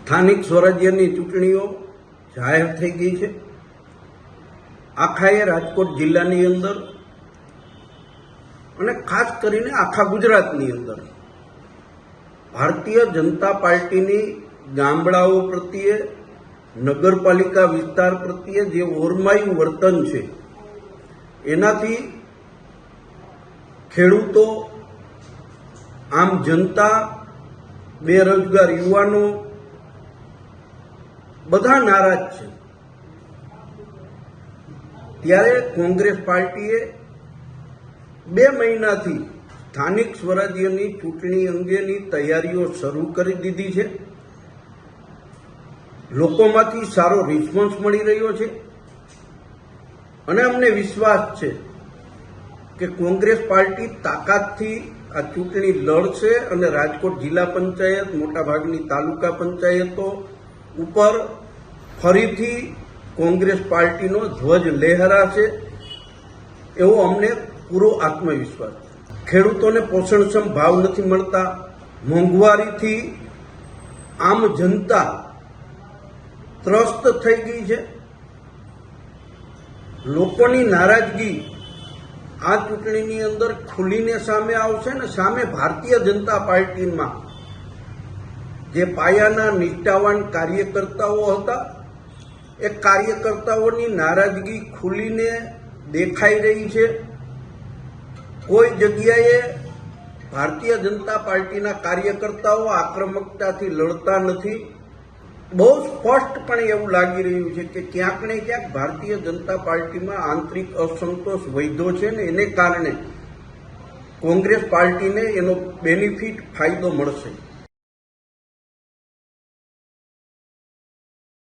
સ્થાનિક સ્વરાજ્યની ચૂંટણીઓ જાહેર થઈ ગઈ છે। આખાએ રાજકોટ જિલ્લાની અંદર અને ખાસ કરીને આખા ગુજરાતની અંદર ભારતીય જનતા પાર્ટીની ગામડાઓ પ્રત્યે, નગરપાલિકા વિસ્તાર પ્રત્યે જે ઓરમાયું વર્તન છે એનાથી ખેડૂતો, આમ જનતા, બેરોજગાર યુવાનો બધા નારાજ છે। ત્યારે કોંગ્રેસ પાર્ટીએ 2 મહિનાથી સ્થાનિક સ્વરાજ્યની ચૂંટણી અંગેની તૈયારીઓ શરૂ કરી દીધી છે। લોકોમાંથી સારો રિસ્પોન્સ મળી રહ્યો છે અને અમને વિશ્વાસ છે કે કોંગ્રેસ પાર્ટી તાકાતથી આ ચૂંટણી લડશે અને રાજકોટ જિલ્લા પંચાયત, મોટાભાગની તાલુકા પંચાયતો ઉપર ફરીથી કોંગ્રેસ પાર્ટીનો ધ્વજ લહેરાશે એવો અમને પૂરો આત્મવિશ્વાસ છે। ખેડૂતોને પોષણક્ષમ ભાવ નથી મળતા, મોંઘવારીથી આમ જનતા ત્રસ્ત થઈ ગઈ છે। લોકોની નારાજગી આ ચૂંટણીની અંદર ખુલીને સામે આવશે ને સામે ભારતીય જનતા પાર્ટીમાં જે પાયાના નિષ્ઠાવાન કાર્યકર્તાઓ હતા એ કાર્યકર્તાઓની નારાજગી ખુલીને દેખાઈ રહી છે। કોઈ જગ્યાએ ભારતીય જનતા પાર્ટીના કાર્યકર્તાઓ આક્રમકતાથી લડતા નથી। બહુ સ્પષ્ટપણે એવું લાગી રહ્યું છે કે ક્યાંક ને ક્યાંક ભારતીય જનતા પાર્ટીમાં આંતરિક અસંતોષ વધ્યો છે ને એને કારણે કોંગ્રેસ પાર્ટીને એનો બેનિફિટ, ફાયદો મળશે।